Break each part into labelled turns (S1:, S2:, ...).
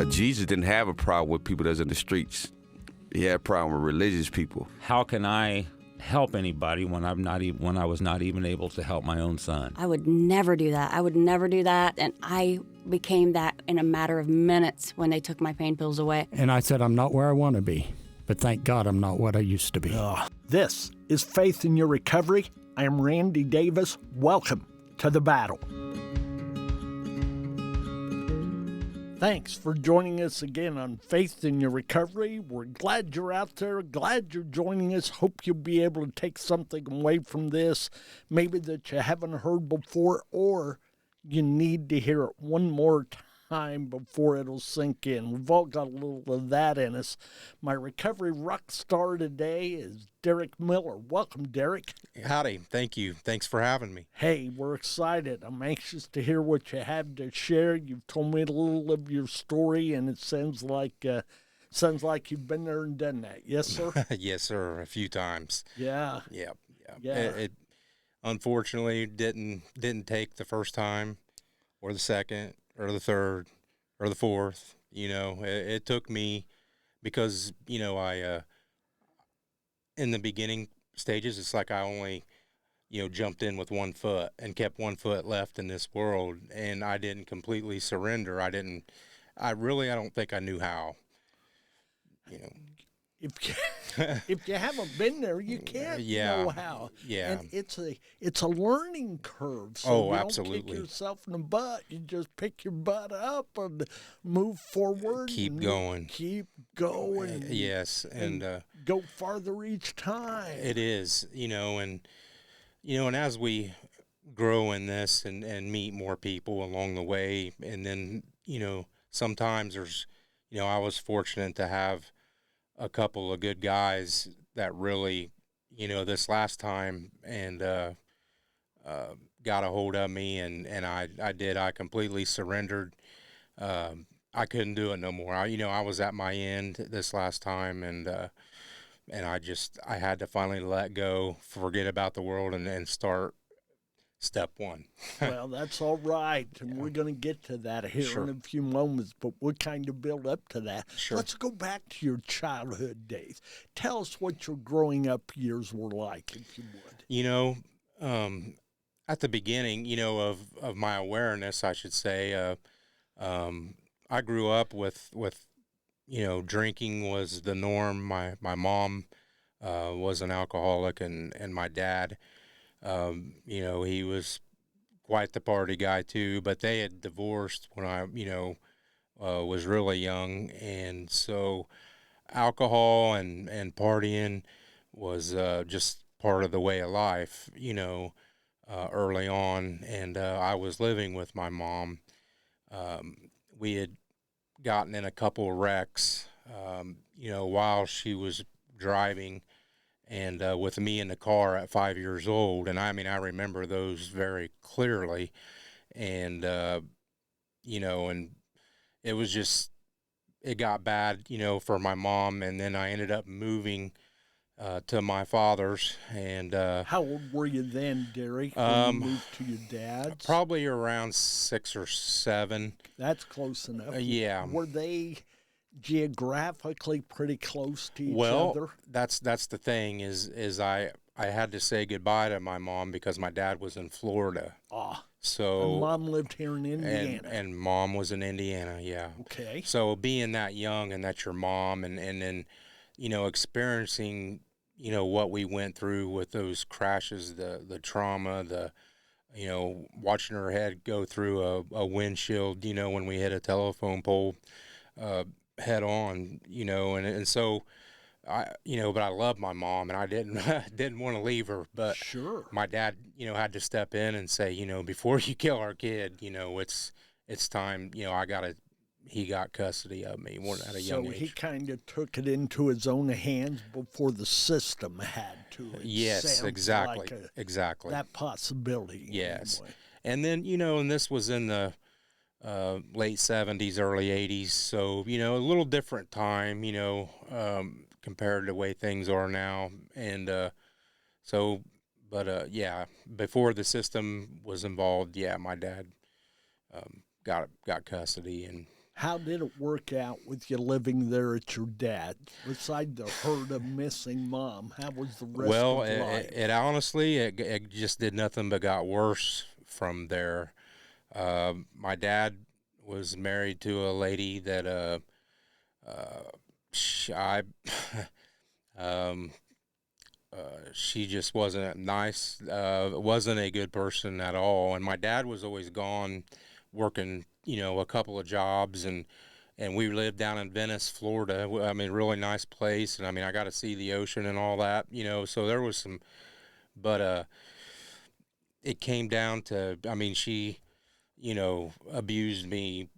S1: Jesus didn't have a problem with people that's in the streets. He had a problem with religious people.
S2: How can I help anybody when I was not even able to help my own son?
S3: I would never do that. And I became that in a matter of minutes when they took my pain pills away.
S4: And I said, I'm not where I want to be, but thank God I'm not what I used to be.
S5: This is Faith in Your Recovery. I am Randy Davis. Welcome to the battle. Thanks for joining us again on Faith in Your Recovery. We're glad you're out there, glad you're joining us. Hope you'll be able to take something away from this, maybe that you haven't heard before, or you need to hear it one more time before it'll sink in. We've all got a little of that in us. My recovery rock star today is Derek Miller. Welcome, Derek.
S6: Howdy. Thank you. Thanks for having me.
S5: Hey, we're excited. I'm anxious to hear what you have to share. You've told me a little of your story, and it sounds like you've been there and done that. Yes, sir?
S6: Yes, sir. A few times.
S5: Yeah.
S6: Yeah.
S5: Yeah.
S6: It unfortunately didn't take the first time or the second or the third or the fourth. It took me because, I in the beginning stages, it's like I only, jumped in with 1 foot and kept 1 foot left in this world, and I didn't completely surrender. I don't think I knew how,
S5: If you haven't been there, you can't know how.
S6: Yeah.
S5: And it's a learning curve. So you don't
S6: absolutely.
S5: kick yourself in the butt. You just pick your butt up and move forward.
S6: Keep going.
S5: Keep going.
S6: Yes. And
S5: go farther each time.
S6: It is, and as we grow in this and meet more people along the way, and then, sometimes there's, I was fortunate to have a couple of good guys that really, this last time and got a hold of me, and I completely surrendered. I couldn't do it no more. I was at my end this last time, and I had to finally let go, forget about the world, and start step one.
S5: Well, that's all right, and we're going to get to that here in a few moments, but we'll kind of build up to that.
S6: Sure.
S5: Let's go back to your childhood days. Tell us what your growing up years were like, if you would.
S6: At the beginning, of my awareness, I should say, I grew up with drinking was the norm. My mom was an alcoholic, and my dad, he was quite the party guy too, but they had divorced when I, was really young. And so alcohol and partying was just part of the way of life, early on. And I was living with my mom. We had gotten in a couple of wrecks, while she was driving, and with me in the car at 5 years old. And I remember those very clearly. And, and it was just, it got bad, for my mom. And then I ended up moving to my father's. And
S5: how old were you then, Derek, when you moved to your dad's?
S6: Probably around 6 or 7.
S5: That's close enough.
S6: Yeah.
S5: Were they geographically pretty close to each other?
S6: Well, that's the thing is I had to say goodbye to my mom because my dad was in Florida. So
S5: and Mom lived here in Indiana.
S6: And Mom was in Indiana, yeah.
S5: Okay.
S6: So being that young and that's your mom, and then, experiencing, what we went through with those crashes, the trauma, watching her head go through a windshield, when we hit a telephone pole, head on, and so but I love my mom, and I didn't want to leave her, but
S5: sure,
S6: my dad, had to step in and say, before you kill our kid, it's time, he got custody of me at a young age.
S5: So he kind of took it into his own hands before the system had to.
S6: Yes, exactly.
S5: Like
S6: exactly.
S5: That possibility.
S6: Yes.
S5: Anyway.
S6: And then, and this was in the late 70s, early 80s. So, a little different time, compared to the way things are now. And before the system was involved, my dad got custody. And
S5: How did it work out with you living there at your dad's? Besides the hurt of missing mom, how was the rest
S6: Well,
S5: of life?
S6: it honestly, it just did nothing but got worse from there. My dad was married to a lady that I um, she just wasn't nice. Wasn't a good person at all. And my dad was always gone, working, a couple of jobs, and we lived down in Venice, Florida. I mean, really nice place, and I mean, I got to see the ocean and all that, So there was some, but it came down to, I mean, she, abused me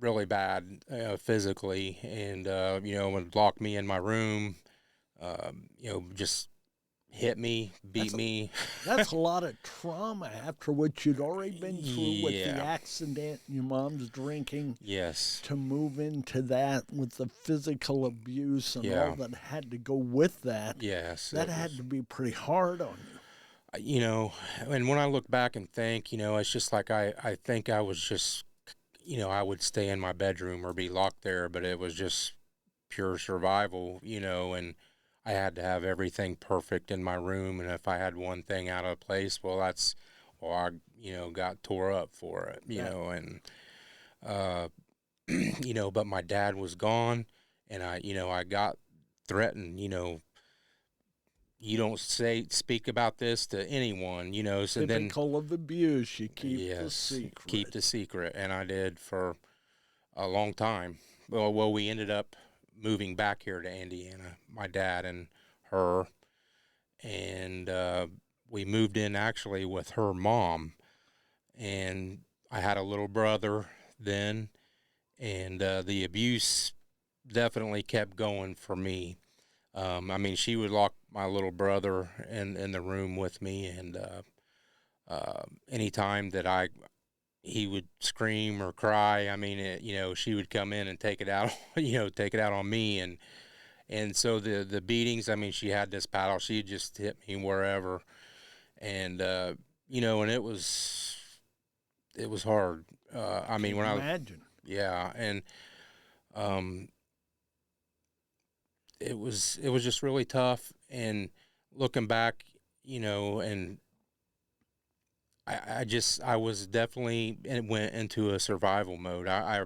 S6: really bad physically, and would lock me in my room, just hit me, beat me.
S5: That's a lot of trauma after what you'd already been through with the
S6: Yeah.
S5: accident, your mom's drinking,
S6: Yes.
S5: to move into that with the physical abuse and
S6: Yeah.
S5: all that had to go with that.
S6: Yes.
S5: That
S6: it
S5: had
S6: was-
S5: to be pretty hard on you.
S6: And when I look back and think, it's just like I think I was just, I would stay in my bedroom or be locked there, but it was just pure survival, and I had to have everything perfect in my room. And if I had one thing out of place, I, got tore up for it, and, but my dad was gone, and I got threatened, you don't speak about this to anyone, so then,
S5: Typical of abuse, you keep the
S6: yes,
S5: secret.
S6: keep the secret. And I did for a long time. Well, we ended up moving back here to Indiana, my dad and her, and we moved in actually with her mom, and I had a little brother then, and the abuse definitely kept going for me. I mean, she would lock my little brother in the room with me, and anytime that he would scream or cry, I mean, she would come in and take it out, take it out on me, and so the beatings. I mean, she had this paddle; she'd just hit me wherever, and and it was hard. I mean, when
S5: Imagine.
S6: yeah, and it was just really tough. And looking back, and I was definitely went into a survival mode. I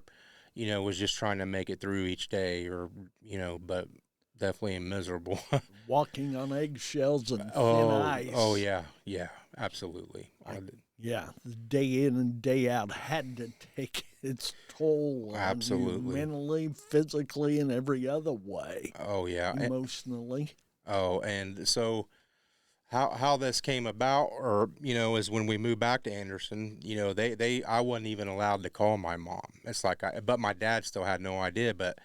S6: was just trying to make it through each day, or but definitely miserable.
S5: Walking on eggshells and thin ice.
S6: Oh yeah, absolutely.
S5: Yeah, the day in and day out had to take its toll on
S6: Absolutely.
S5: you mentally, physically, and every other way.
S6: Oh yeah,
S5: Emotionally.
S6: and so how this came about, or is when we moved back to Anderson. I wasn't even allowed to call my mom. It's like but my dad still had no idea. But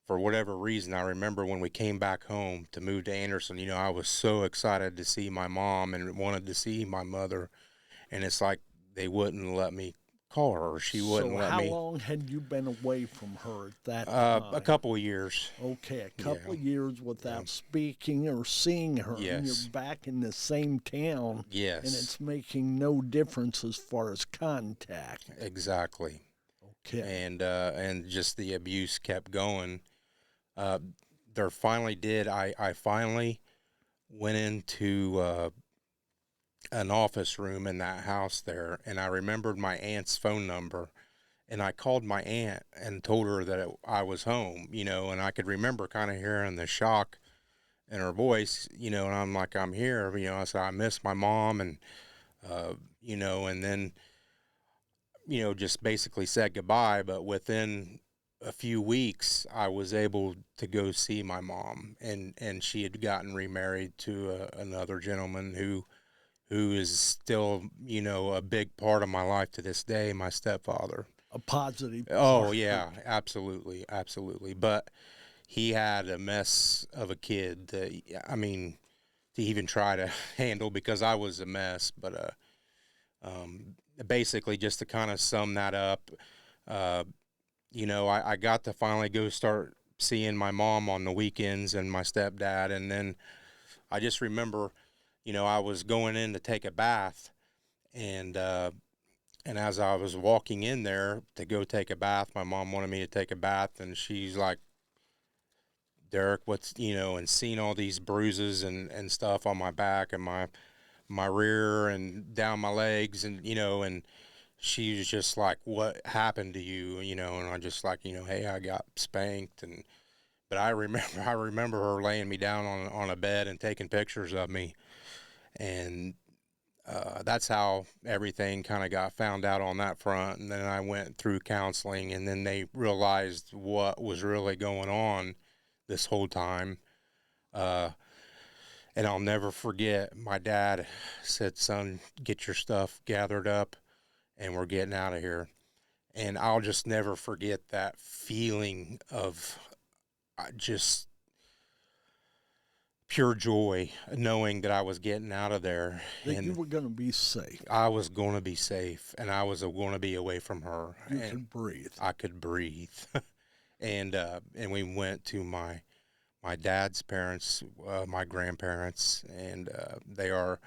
S6: for whatever reason, I remember when we came back home to move to Anderson, I was so excited to see my mom and wanted to see my mother, and it's like they wouldn't let me call her. She wouldn't
S5: So
S6: let
S5: how
S6: me.
S5: long had you been away from her at that time?
S6: A couple of years.
S5: Okay, a couple
S6: Yeah.
S5: of years without speaking or seeing her. And
S6: Yes.
S5: you're back in the same town.
S6: Yes.
S5: And it's making no difference as far as contact.
S6: Exactly.
S5: Okay.
S6: And just the abuse kept going. There finally did. I finally went into an office room in that house there, and I remembered my aunt's phone number, and I called my aunt and told her that I was home, and I could remember kind of hearing the shock in her voice, and I'm like, I'm here, I said, I miss my mom, and, and then, just basically said goodbye. But within a few weeks, I was able to go see my mom, and she had gotten remarried to another gentleman who is still, a big part of my life to this day, my stepfather.
S5: A positive
S6: Oh,
S5: part.
S6: yeah, absolutely, absolutely. But he had a mess of a kid that, I mean, to even try to handle, because I was a mess. But basically, just to kind of sum that up, I got to finally go start seeing my mom on the weekends and my stepdad. And then I just remember, I was going in to take a bath, and And as I was walking in there to go take a bath, my mom wanted me to take a bath, and she's like, Derek, what's, and seeing all these bruises and stuff on my back and my rear and down my legs, and, and she was just like, what happened to you? And I just like, hey, I got spanked. But I remember her laying me down on a bed and taking pictures of me. And that's how everything kind of got found out on that front. And then I went through counseling, and then they realized what was really going on this whole time. And I'll never forget, my dad said, son, get your stuff gathered up and we're getting out of here. And I'll just never forget that feeling of just pure joy, knowing that I was getting out of there.
S5: That
S6: and
S5: you were going to be safe.
S6: I was going to be safe, and I was going to be away from her.
S5: You could breathe.
S6: I could breathe. And we went to my dad's parents, my grandparents, and they are,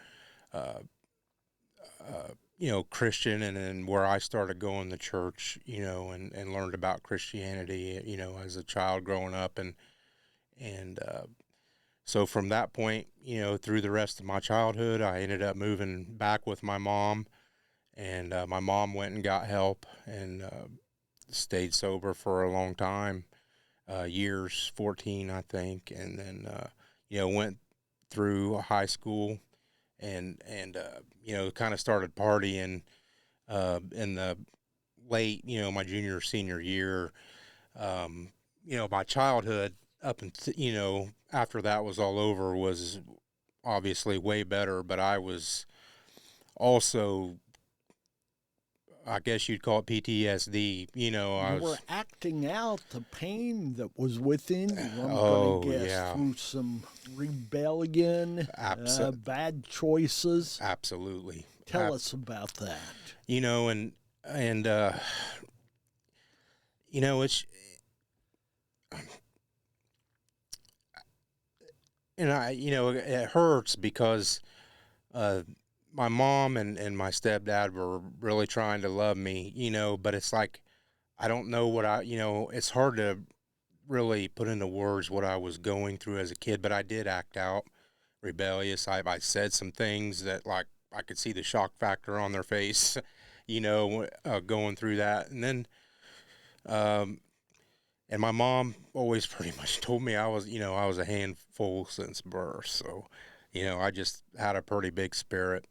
S6: Christian, and then where I started going to church, and learned about Christianity, as a child growing up, and so from that point, through the rest of my childhood, I ended up moving back with my mom, and my mom went and got help and stayed sober for a long time, years, 14, I think, and then, went through high school and kind of started partying in the late, my junior, senior year. My childhood up until, after that was all over, was obviously way better, but I was also, I guess you'd call it PTSD.
S5: You were acting out the pain that was within you. I'm
S6: Oh,
S5: going to guess
S6: yeah.
S5: through some rebellion, bad choices.
S6: Absolutely.
S5: Tell us about that.
S6: It's, and it hurts because my mom and my stepdad were really trying to love me, but it's like, I don't know what it's hard to really put into words what I was going through as a kid, but I did act out rebellious. I said some things that, like, I could see the shock factor on their face, going through that. And then, and my mom always pretty much told me I was a handful since birth. So, I just had a pretty big spirit.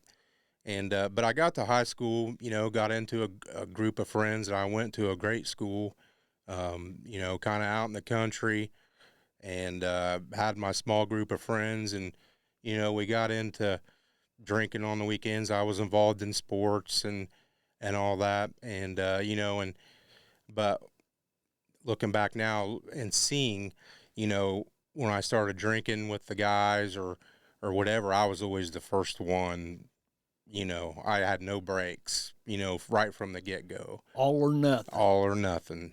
S6: And, but I got to high school, got into a group of friends, and I went to a great school, kind of out in the country, and, had my small group of friends, and, we got into drinking on the weekends. I was involved in sports and all that. And, but looking back now and seeing, when I started drinking with the guys or whatever, I was always the first one. I had no breaks, right from the get-go.
S5: All or nothing.
S6: All or nothing,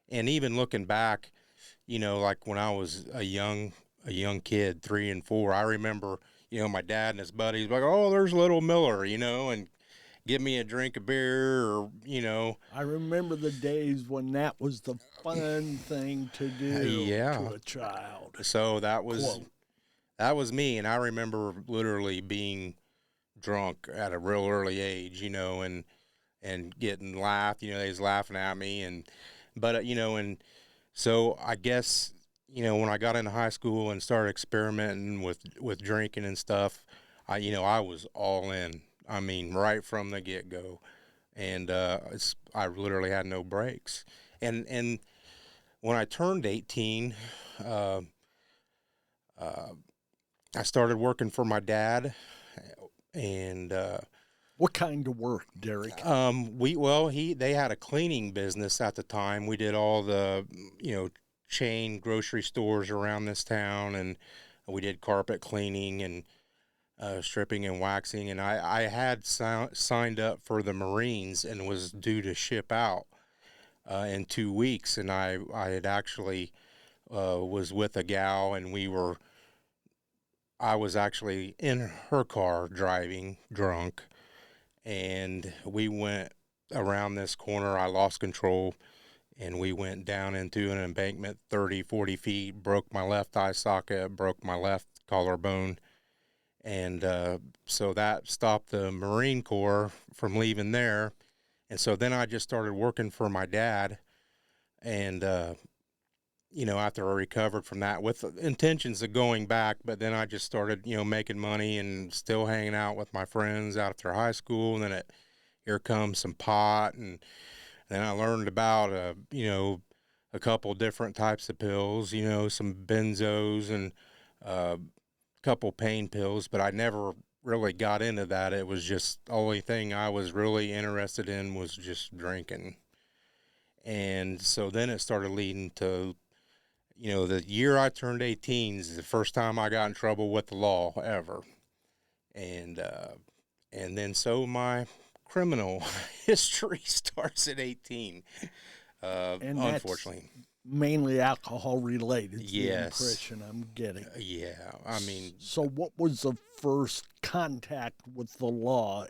S6: And even looking back, like when I was a young kid, 3 and 4, I remember, my dad and his buddies like, oh, there's little Miller, and give me a drink of beer, or,
S5: I remember the days when that was the fun thing to do to a child.
S6: So that was me, and I remember literally being drunk at a real early age, and getting laughed, they was laughing at me, but and so I guess, when I got into high school and started experimenting with drinking and stuff, I was all in. I mean, right from the get-go, and I literally had no breaks. And when I turned 18, I started working for my dad, and
S5: what kind of work, Derek?
S6: They had a cleaning business at the time. We did all the chain grocery stores around this town, and we did carpet cleaning and stripping and waxing, and I had signed up for the Marines and was due to ship out in 2 weeks, and I had actually was with a gal, and I was actually in her car driving drunk, and we went around this corner. I lost control, and we went down into an embankment 30, 40 feet, broke my left eye socket, broke my left collarbone. And so that stopped the Marine Corps from leaving there. And so then I just started working for my dad. And, after I recovered from that with intentions of going back, but then I just started, making money and still hanging out with my friends after high school. And then here comes some pot. And then I learned about, a couple different types of pills, some benzos and a couple pain pills, but I never really got into that. It was just the only thing I was really interested in was just drinking. And so then it started leading to, the year I turned 18 is the first time I got in trouble with the law ever. And then so my criminal history starts at 18,
S5: And
S6: unfortunately.
S5: that's mainly alcohol related.
S6: Yes.
S5: The impression I'm getting.
S6: Yeah, I mean,
S5: So what was the first contact with the law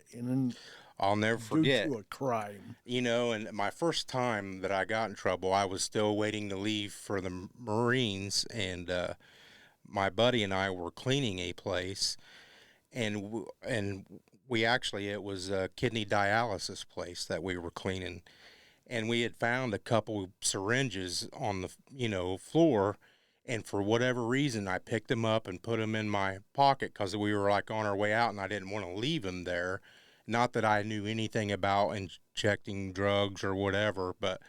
S6: I'll never forget.
S5: due to a crime?
S6: And my first time that I got in trouble, I was still waiting to leave for the Marines, and my buddy and I were cleaning a place, and we actually, it was a kidney dialysis place that we were cleaning, and we had found a couple syringes on the floor, and for whatever reason, I picked them up and put them in my pocket because we were like on our way out, and I didn't want to leave them there. Not that I knew anything about injecting drugs or whatever, but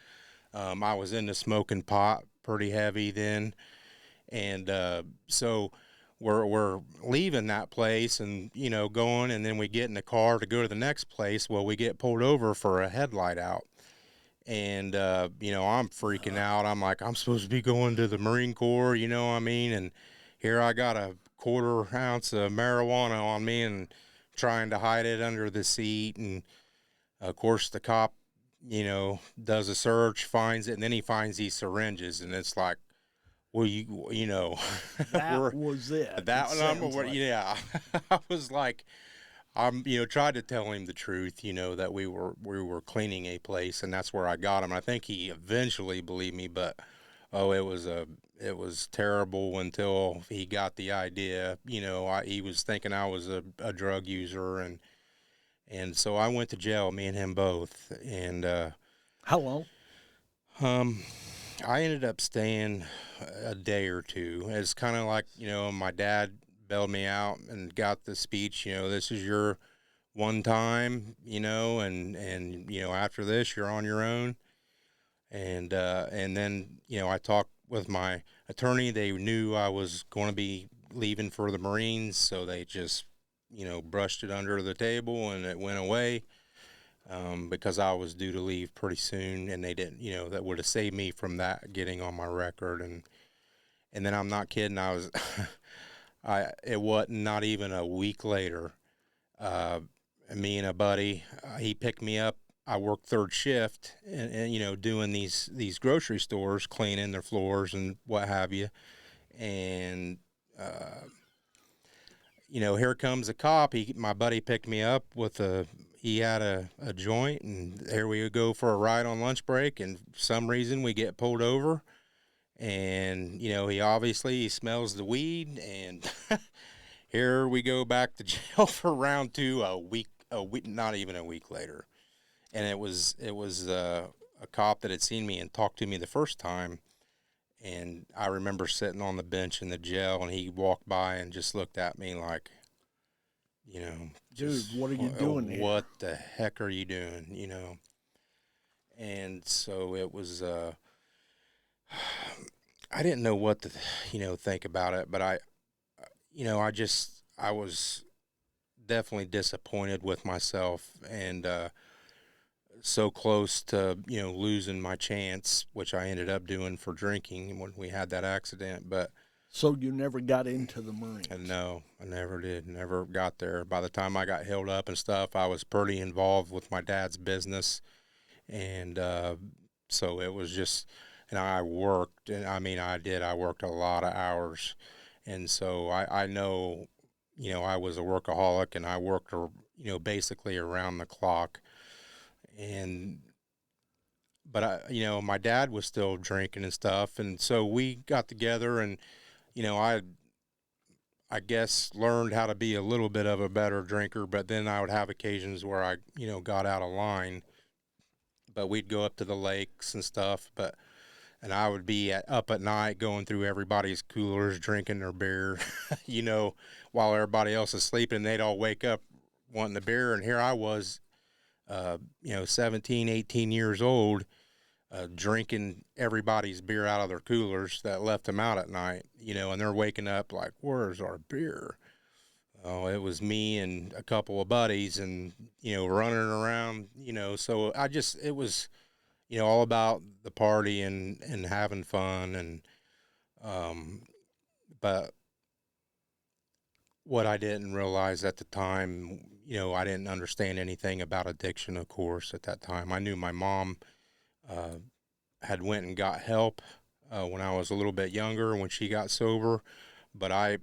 S6: I was into smoking pot pretty heavy then, and so we're leaving that place and going, and then we get in the car to go to the next place. Well, we get pulled over for a headlight out, and I'm freaking out. I'm like, I'm supposed to be going to the Marine Corps, you know what I mean? And here I got a quarter ounce of marijuana on me and trying to hide it under the seat. And of course the cop, does a search, finds it, and then he finds these syringes, and it's like, well,
S5: That was it.
S6: that
S5: It
S6: number,
S5: sounds like.
S6: yeah. I was like, tried to tell him the truth, that we were cleaning a place, and that's where I got him. I think he eventually believed me, but it was terrible until he got the idea. He was thinking I was a drug user, and so I went to jail, me and him both, and
S5: How long?
S6: I ended up staying a day or two. It's kind of like, my dad bailed me out and got the speech, this is your one time, and after this you're on your own. And then, I talked with my attorney. They knew I was going to be leaving for the Marines, so they just, brushed it under the table and it went away. Because I was due to leave pretty soon, and they didn't, that would have saved me from that getting on my record. And then I'm not kidding. I was, it wasn't not even a week later. Me and a buddy, he picked me up. I worked third shift and doing these grocery stores, cleaning their floors and what have you. And, here comes a cop. My buddy picked me up with he had a joint, and there we go for a ride on lunch break, and for some reason we get pulled over, and he smells the weed, and here we go back to jail for round two a week, not even a week later. And it was a cop that had seen me and talked to me the first time, and I remember sitting on the bench in the jail, and he walked by and just looked at me like,
S5: Dude, what are you doing here?
S6: What the heck are you doing? And so it was, I didn't know what to, think about it, but I was definitely disappointed with myself, and, so close to, losing my chance, which I ended up doing for drinking when we had that accident. But
S5: So you never got into the Marines?
S6: no, I never did. Never got there. By the time I got held up and stuff, I was pretty involved with my dad's business. And so it was just, and I worked, and I worked a lot of hours. And so I know, I was a workaholic, and I worked basically around the clock. But my dad was still drinking and stuff. And so we got together and, I guess learned how to be a little bit of a better drinker, but then I would have occasions where I, got out of line, but we'd go up to the lakes and stuff, and I would be up at night going through everybody's coolers, drinking their beer, while everybody else is sleeping. They'd all wake up wanting the beer. And here I was, 17, 18 years old, drinking everybody's beer out of their coolers that left them out at night, and they're waking up like, where's our beer? Oh, it was me and a couple of buddies and, running around, so it was, all about the party and having fun. But what I didn't realize at the time, I didn't understand anything about addiction, of course, at that time. I knew my mom had went and got help when I was a little bit younger when she got sober, but I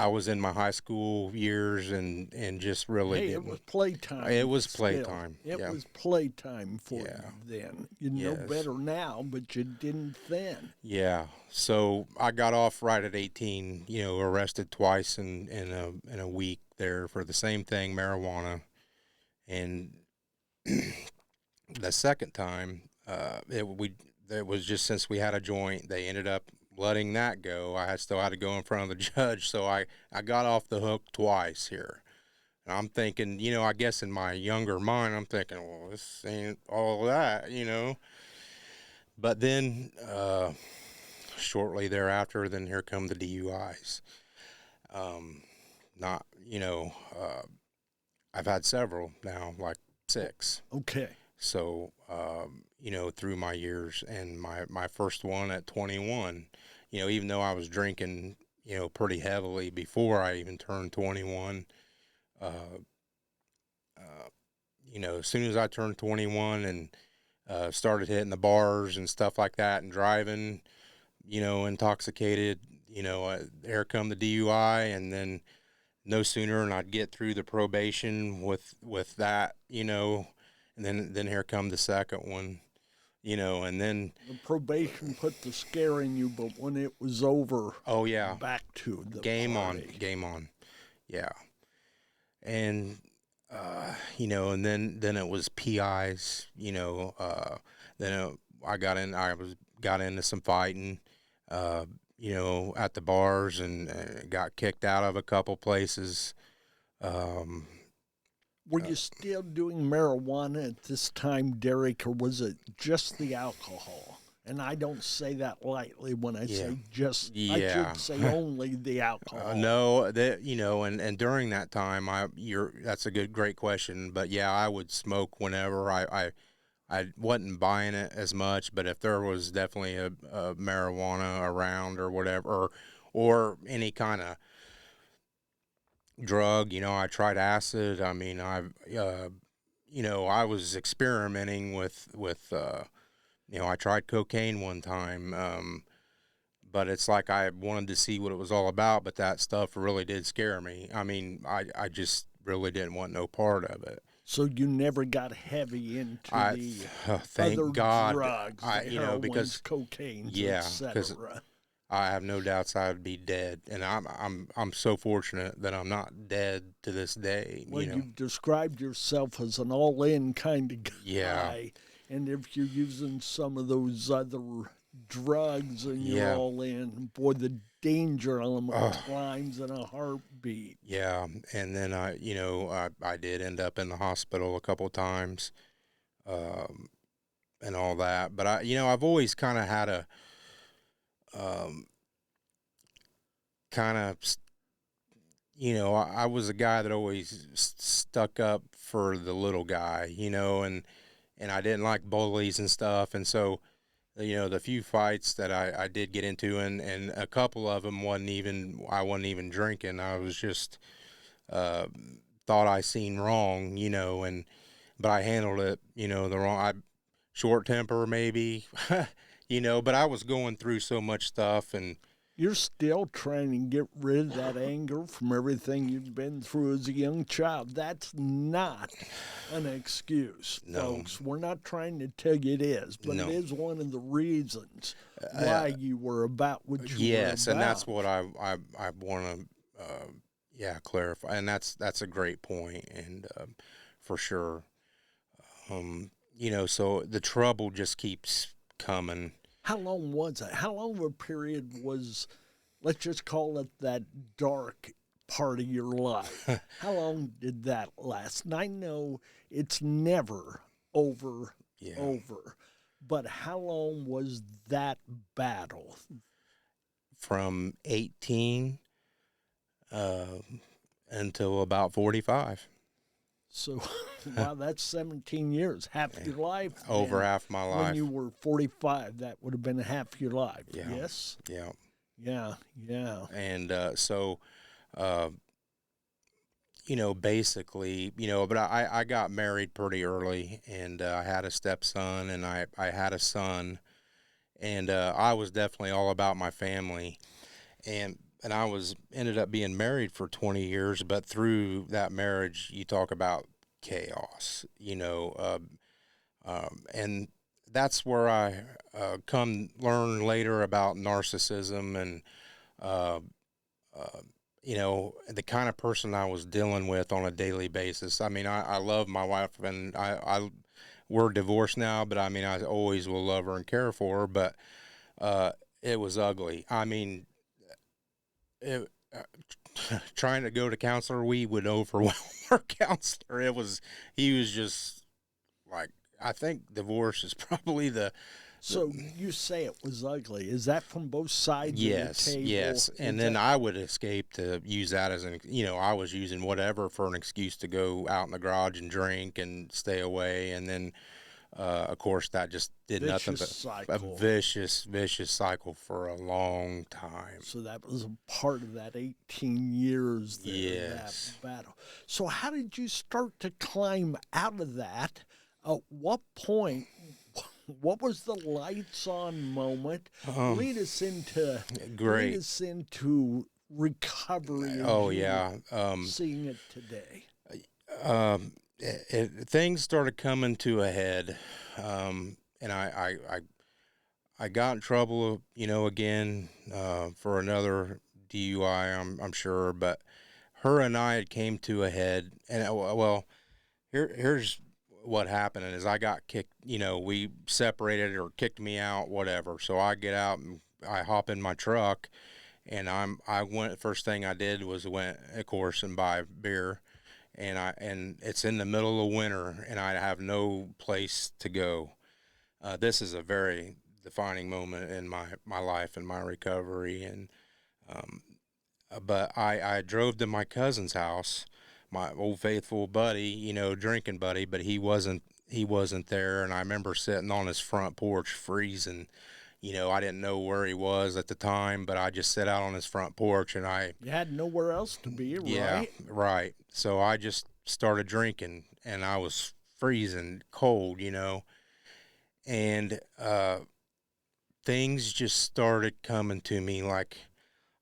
S6: was in my high school years and just really
S5: Hey, it was playtime.
S6: It was
S5: still.
S6: playtime.
S5: It
S6: yeah.
S5: was playtime for
S6: Yeah.
S5: you then. You know
S6: Yes.
S5: better now, but you didn't then.
S6: Yeah. So I got off right at 18, arrested twice in a week there for the same thing, marijuana. And the second time, it was just since we had a joint, they ended up letting that go. I still had to go in front of the judge, so I got off the hook twice here. And I'm thinking, I guess in my younger mind, I'm thinking, well, this ain't all that, But then, shortly thereafter, then here come the DUIs. I've had several now, like 6.
S5: Okay.
S6: So, through my years, and my first one at 21, even though I was drinking, pretty heavily before I even turned 21, as soon as I turned 21 and started hitting the bars and stuff like that and driving, intoxicated, here come the DUI, and then no sooner than I'd get through the probation with that, and then here come the second one, and then
S5: The probation put the scare in you, but when it was over,
S6: oh yeah,
S5: back to the
S6: game
S5: party.
S6: on, yeah, and and then it was PIs, then I got into some fighting, at the bars and got kicked out of a couple places.
S5: Were you still doing marijuana at this time, Derek, or was it just the alcohol? And I don't say that lightly when I say just.
S6: Yeah.
S5: I should say only the alcohol.
S6: No, and during that time, that's a great question. But yeah, I would smoke whenever I wasn't buying it as much, but if there was definitely a marijuana around or whatever, or any kind of drug, I tried acid. I mean, I was experimenting with I tried cocaine one time, but it's like I wanted to see what it was all about, but that stuff really did scare me. I mean, I just really didn't want no part of it.
S5: So you never got heavy into the
S6: thank
S5: other
S6: God,
S5: drugs, the heroines,
S6: because
S5: cocaines,
S6: yeah, because
S5: etc.
S6: I have no doubts I would be dead, and I'm so fortunate that I'm not dead to this day.
S5: Well, you've described yourself as an all-in kind of guy,
S6: Yeah.
S5: and if you're using some of those other drugs and you're
S6: Yeah.
S5: all in, boy, the danger element climbs in a heartbeat.
S6: Yeah, and then I did end up in the hospital a couple times, and all that. But I've always kind of had a kind of, I was a guy that always stuck up for the little guy, and I didn't like bullies and stuff, and so. The few fights that I did get into, and a couple of them I wasn't even drinking. I was just thought I seen wrong, but I handled it, the wrong. Short temper maybe, but I was going through so much stuff, and
S5: You're still trying to get rid of that anger from everything you've been through as a young child. That's not an excuse,
S6: No.
S5: folks. We're not trying to tell you it is, but
S6: No.
S5: it is one of the reasons why you were about what you were
S6: Yes,
S5: about.
S6: and that's what I want to clarify, and that's a great point, and for sure, so the trouble just keeps coming.
S5: How long was it? How long of a period was, let's just call it that dark part of your life? How long did that last? And I know it's never over, but how long was that battle?
S6: From 18 until about 45.
S5: So, wow, that's 17 years, half your life.
S6: Over
S5: then.
S6: half my life.
S5: When you were 45, that would have been half your life.
S6: Yeah.
S5: Yes?
S6: Yeah.
S5: Yeah.
S6: And basically, but I got married pretty early, and I had a stepson, and I had a son, and I was definitely all about my family, and I ended up being married for 20 years, but through that marriage, you talk about chaos, and that's where I come learn later about narcissism and, the kind of person I was dealing with on a daily basis. I mean, I love my wife, and we're divorced now, but I mean, I always will love her and care for her, but it was ugly. I mean, trying to go to counselor, we would overwhelm our counselor. He was just like, I think divorce is probably
S5: So you say it was ugly. Is that from both sides of the table?
S6: Yes. And then I would escape to use that as I was using whatever for an excuse to go out in the garage and drink and stay away. And then, of course, that just did nothing but a vicious cycle for a long time.
S5: So that was a part of that 18 years there,
S6: yes.
S5: that battle. So how did you start to climb out of that? At what point? What was the lights on moment? Lead us into recovery.
S6: Seeing
S5: it today.
S6: Things started coming to a head, and I got in trouble, again for another DUI. I'm sure, but her and I came to a head, and here's what happened is I got kicked, we separated or kicked me out, whatever. So I get out and I hop in my truck, and first thing I did was went, of course, and buy beer, and it's in the middle of winter, and I have no place to go. This is a very defining moment in my life and my recovery, and but I drove to my cousin's house, my old faithful buddy, drinking buddy, but he wasn't there. And I remember sitting on his front porch freezing. I didn't know where he was at the time, but I just sat out on his front porch, and
S5: you had nowhere else to be, right?
S6: Yeah, right. So I just started drinking, and I was freezing cold, and things just started coming to me. Like,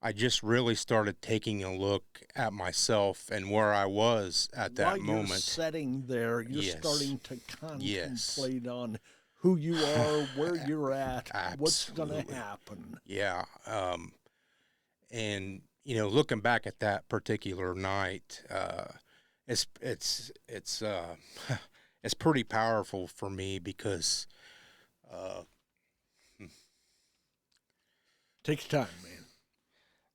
S6: I just really started taking a look at myself and where I was at that moment.
S5: While you're sitting there, you're starting to contemplate on who you are, where you're at, what's going to happen.
S6: Yeah. And, looking back at that particular night, it's pretty powerful for me because,
S5: take your time, man.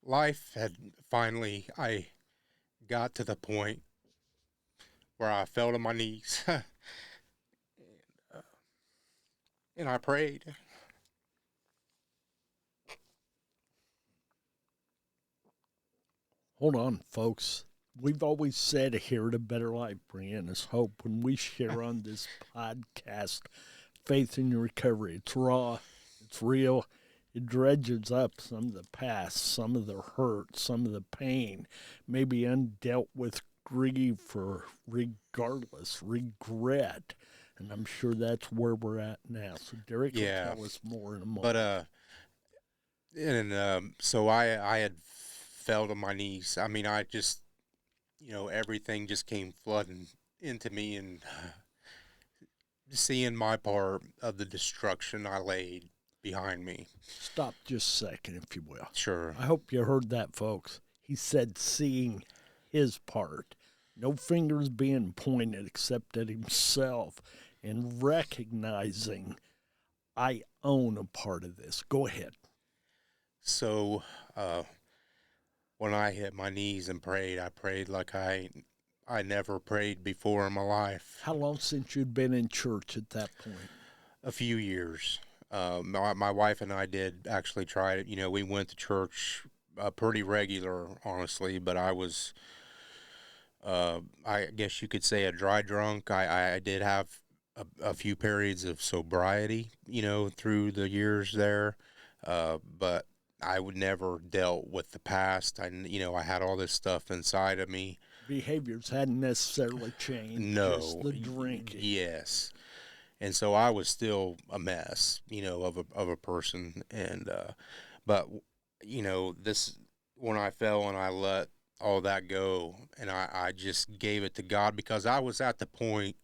S6: Life had finally, I got to the point where I fell to my knees and I prayed.
S5: Hold on, folks. We've always said here at A Better Life, Brian, is hope. When we share on this podcast, Faith in Your Recovery, it's raw, it's real. It dredges up some of the past, some of the hurt, some of the pain, maybe undealt with grief or regardless, regret. And I'm sure that's where we're at now. So Derek will tell us more in a moment.
S6: But, and so I had fell to my knees. I mean, I just, everything just came flooding into me, and seeing my part of the destruction I laid behind me.
S5: Stop just a second, if you will.
S6: Sure.
S5: I hope you heard that, folks. He said seeing his part. No fingers being pointed except at himself, and recognizing I own a part of this. Go ahead.
S6: So when I hit my knees and prayed, I prayed like I never prayed before in my life.
S5: How long since you'd been in church at that point?
S6: A few years. My wife and I did actually try it. We went to church pretty regular, honestly, but I was, I guess you could say, a dry drunk. I did have a few periods of sobriety, through the years there, but I would never dealt with the past. I had all this stuff inside of me.
S5: Behaviors hadn't necessarily changed.
S6: No.
S5: Just the drinking.
S6: Yes. And so I was still a mess, of a person. And, but, this, when I fell and I let all that go, and I just gave it to God, because I was at the point,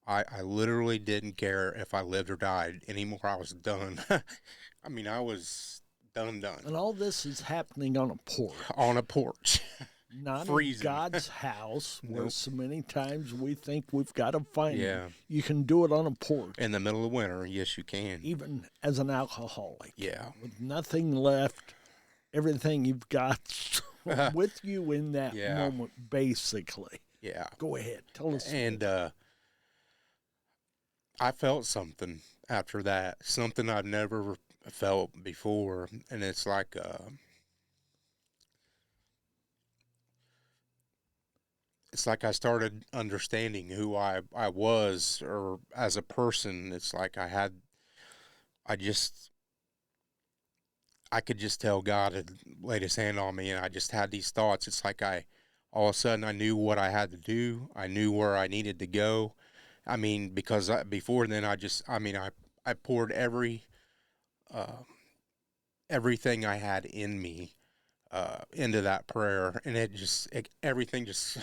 S6: I literally didn't care if I lived or died anymore. I was done. I mean, I was done.
S5: And all this is happening on a porch.
S6: On a porch.
S5: Not
S6: Freezing.
S5: in God's house, where
S6: Nope.
S5: so many times we think we've got to find
S6: Yeah.
S5: Him. You can do it on a porch,
S6: In the middle of winter, yes, you can.
S5: even as an alcoholic.
S6: Yeah.
S5: With nothing left, everything you've got with you in that
S6: Yeah.
S5: moment, basically.
S6: Yeah.
S5: Go ahead. Tell us.
S6: And I felt something after that, something I've never felt before. And it's like, I started understanding who I was, or as a person. It's like I could just tell God had laid his hand on me, and I just had these thoughts. It's like all of a sudden I knew what I had to do. I knew where I needed to go. I mean, because before then I poured everything I had in me into that prayer, and everything just,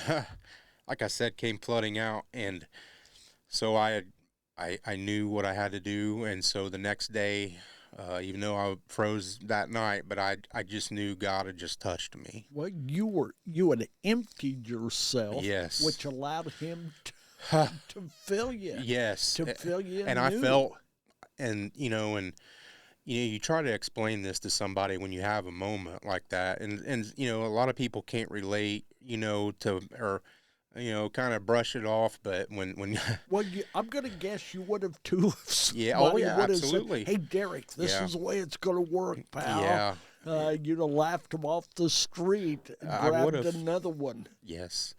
S6: like I said, came flooding out. And so I knew what I had to do. And so the next day, even though I froze that night, but I just knew God had just touched me.
S5: Well, you had emptied yourself,
S6: Yes.
S5: which allowed Him to fill you.
S6: Yes.
S5: To fill you
S6: And
S5: anew.
S6: I felt, and you try to explain this to somebody when you have a moment like that, and a lot of people can't relate, or kind of brush it off. But when
S5: Well, I'm going to guess you would have too. If
S6: Yeah,
S5: somebody
S6: yeah,
S5: would have
S6: absolutely.
S5: said, "Hey, Derek, this
S6: Yeah.
S5: is the way it's going to work, pal."
S6: Yeah.
S5: You'd have laughed him off the street and
S6: I
S5: grabbed
S6: would've.
S5: another one.
S6: Yes.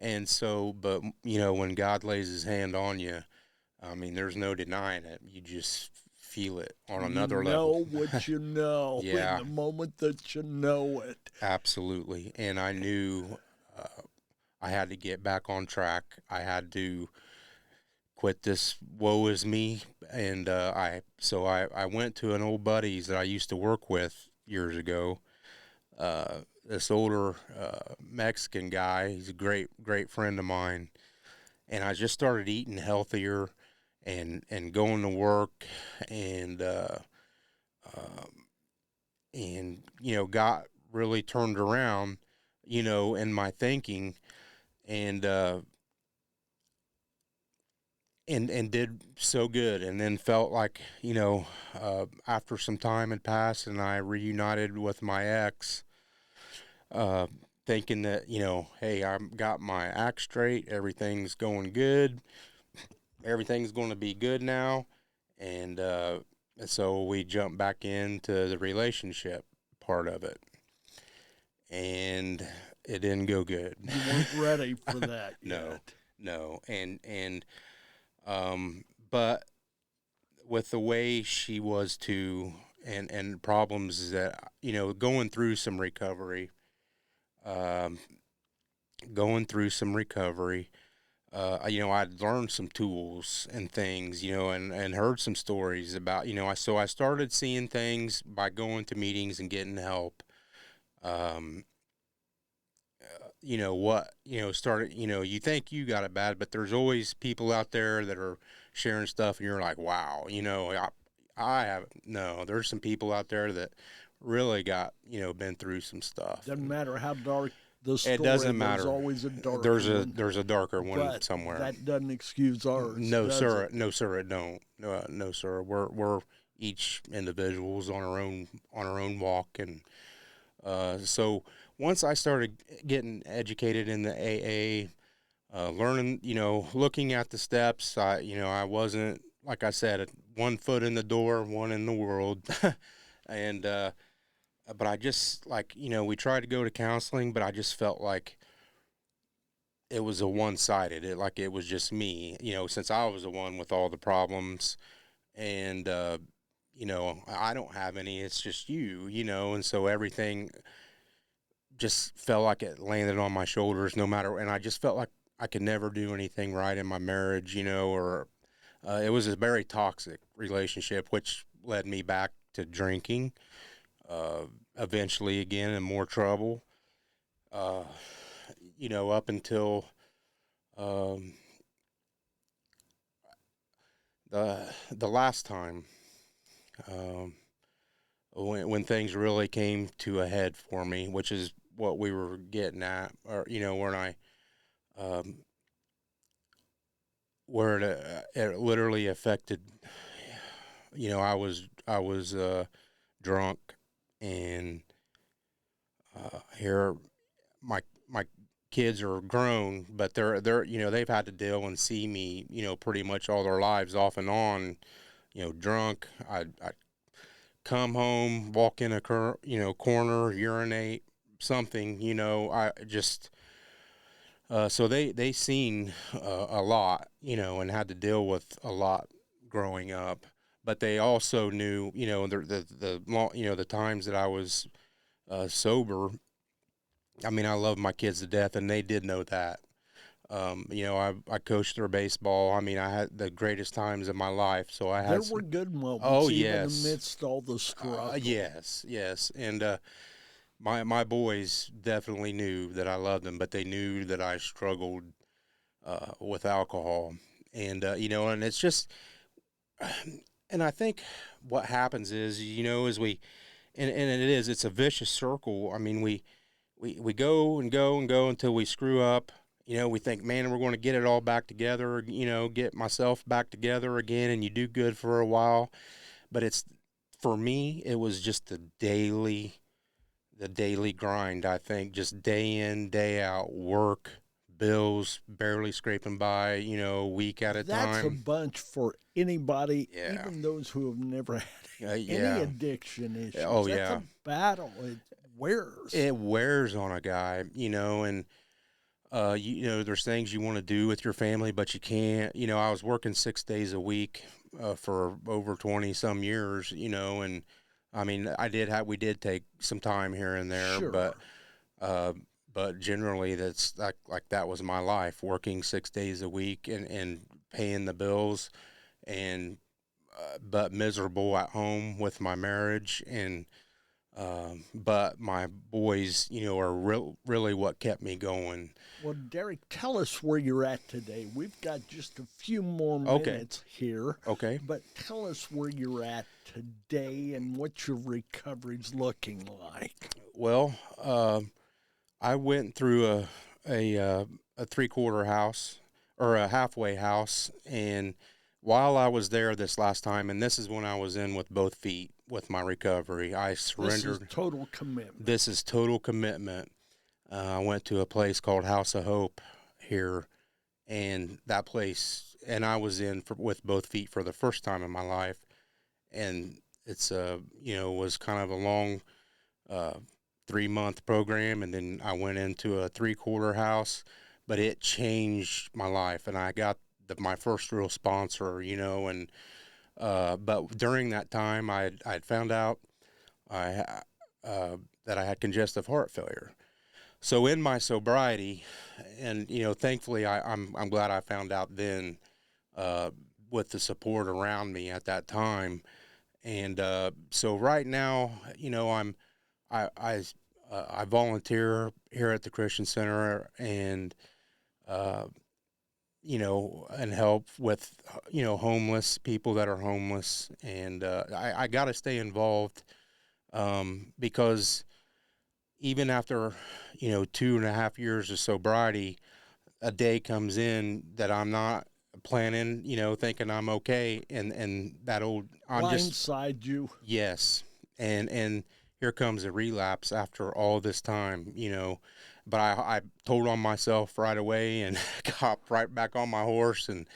S6: And so, but when God lays his hand on you, I mean, there's no denying it. You just feel it on another
S5: You know
S6: level.
S5: what you know
S6: Yeah.
S5: in the moment that you know it.
S6: Absolutely. And I knew I had to get back on track. I had to quit this woe is me. And I went to an old buddies that I used to work with years ago. This older Mexican guy. He's a great friend of mine. And I just started eating healthier and going to work, and got really turned around, in my thinking, and and did so good. And then felt like, after some time had passed and I reunited with my ex, thinking that, hey, I've got my act straight, everything's going good, everything's going to be good now. And so we jumped back into the relationship part of it, and it didn't go good.
S5: You weren't ready for that
S6: No.
S5: yet.
S6: No. But with the way she was too, and problems that, going through some recovery, I'd learned some tools and things, and heard some stories about, so I started seeing things by going to meetings and getting help. Um, started, you think you got it bad, but there's always people out there that are sharing stuff and you're like, wow, I haven't, no, there's some people out there that really got, been through some stuff.
S5: Doesn't matter how dark the story,
S6: It doesn't
S5: there's
S6: matter.
S5: always a dark one.
S6: There's a darker one
S5: But
S6: somewhere.
S5: that doesn't excuse ours.
S6: No,
S5: does
S6: sir.
S5: it?
S6: No, sir. It don't. No, sir. We're each individuals on our own walk, and so once I started getting educated in the AA, learning, looking at the steps, I wasn't, like I said, 1 foot in the door, one in the world, and but I just like, we tried to go to counseling, but I just felt like it was a one-sided. It was just me, since I was the one with all the problems, and I don't have any. It's just you, and so everything just felt like it landed on my shoulders, no matter. And I just felt like I could never do anything right in my marriage, or it was a very toxic relationship, which led me back to drinking. Eventually, again, in more trouble. Uh, up until um, the last time, um, when things really came to a head for me, which is what we were getting at, or when I um, where it literally affected. I was drunk, and here my kids are grown, but they're they've had to deal and see me pretty much all their lives off and on, drunk. I come home, walk in a corner, urinate, something, I just so they seen a lot, and had to deal with a lot growing up, but they also knew, the times that I was sober. I mean, I love my kids to death, and they did know that. I coached their baseball. I mean, I had the greatest times of my life. So I had.
S5: There were good moments,
S6: Oh,
S5: even
S6: yes.
S5: amidst all the struggle.
S6: Yes, and my boys definitely knew that I loved them, but they knew that I struggled with alcohol, and and it's just, and I think what happens is, is it's a vicious circle. I mean, we go and go and go until we screw up. We think, man, we're going to get it all back together, get myself back together again, and you do good for a while. But for me, it was just the daily grind, I think, just day in, day out, work, bills, barely scraping by, week at a
S5: That's a
S6: time.
S5: bunch for anybody,
S6: Yeah.
S5: even those who have never had any
S6: Yeah.
S5: addiction issues.
S6: Oh,
S5: That's
S6: yeah.
S5: a battle. It wears.
S6: It wears on a guy, and there's things you want to do with your family, but you can't. I was working 6 days a week for over 20 some years, and I mean, we did take some time here and there,
S5: Sure.
S6: but generally that's like that was my life, working 6 days a week and paying the bills, and but miserable at home with my marriage, and but my boys, are really what kept me going.
S5: Well, Derek, tell us where you're at today. We've got just a few more
S6: Okay.
S5: minutes here.
S6: Okay.
S5: But tell us where you're at today and what your recovery's looking like.
S6: Well, I went through a 3/4 house, or a halfway house, and while I was there this last time, and this is when I was in with both feet with my recovery, I surrendered.
S5: This is total commitment.
S6: This is total commitment. I went to a place called House of Hope here, and that place, and I was with both feet for the first time in my life, and it's was kind of a long 3-month program, and then I went into a 3/4 house, but it changed my life, and I got my first real sponsor, and but during that time, I'd found out I that I had congestive heart failure. So in my sobriety, and thankfully I'm glad I found out then, with the support around me at that time, and so right now, I volunteer here at the Christian Center, and and help with homeless people that are homeless, and I got to stay involved, because even after 2.5 years of sobriety, a day comes in that I'm not planning, thinking I'm okay, and that old
S5: Blindside you.
S6: yes, and here comes a relapse after all this time, but I told on myself right away and got right back on my horse, and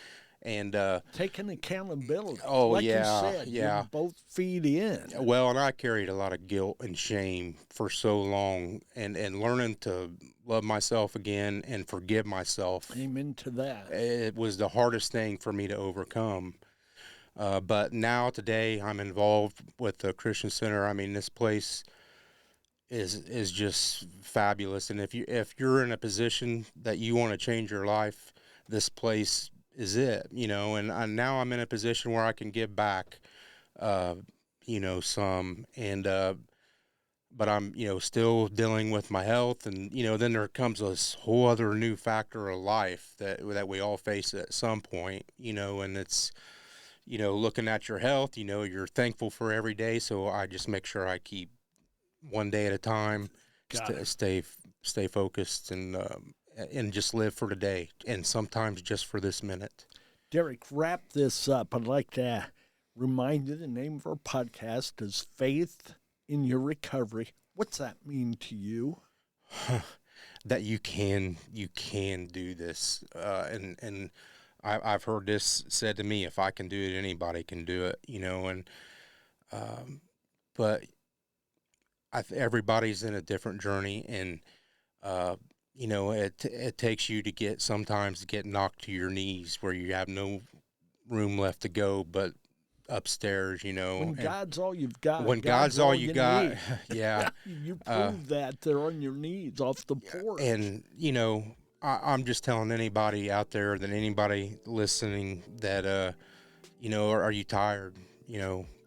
S5: Taking accountability.
S6: oh,
S5: like
S6: yeah,
S5: you said,
S6: yeah.
S5: you're both feet in.
S6: Well, and I carried a lot of guilt and shame for so long, and learning to love myself again and forgive myself.
S5: Amen to that.
S6: It was the hardest thing for me to overcome. But now today I'm involved with the Christian Center. I mean, this place is just fabulous. And if you're in a position that you want to change your life, this place is it, and now I'm in a position where I can give back, some, and, but I'm, still dealing with my health, and, then there comes this whole other new factor of life that we all face at some point, and it's, looking at your health, you're thankful for every day. So I just make sure I keep one day at a time, stay focused, and just live for today, and sometimes just for this minute.
S5: Derek, wrap this up. I'd like to remind you the name of our podcast is Faith in Your Recovery. What's that mean to you?
S6: That you can do this, and I've heard this said to me: if I can do it, anybody can do it. And but everybody's in a different journey, and it takes you to sometimes get knocked to your knees where you have no room left to go but upstairs,
S5: When God's all you've got.
S6: When God's all you got,
S5: need.
S6: yeah.
S5: You prove that they're on your knees off the porch.
S6: And, I'm just telling anybody out there, that anybody listening, that, are you tired?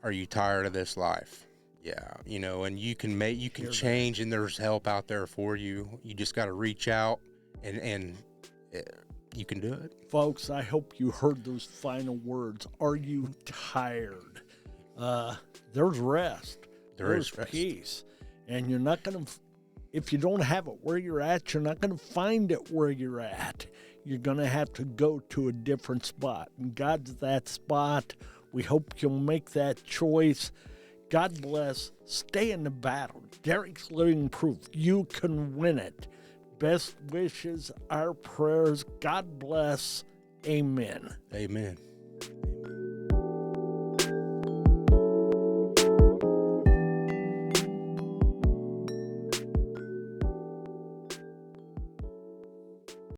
S6: Are you tired of this life? Yeah, and you can change, and there's help out there for you. You just got to reach out, and you can do it.
S5: Folks, I hope you heard those final words. Are you tired? There's rest. There's
S6: rest.
S5: Peace. And you're not going to, if you don't have it where you're at, you're not going to find it where you're at. You're going to have to go to a different spot. And God's that spot. We hope you'll make that choice. God bless. Stay in the battle. Derek's living proof. You can win it. Best wishes, our prayers. God bless. Amen.
S6: Amen.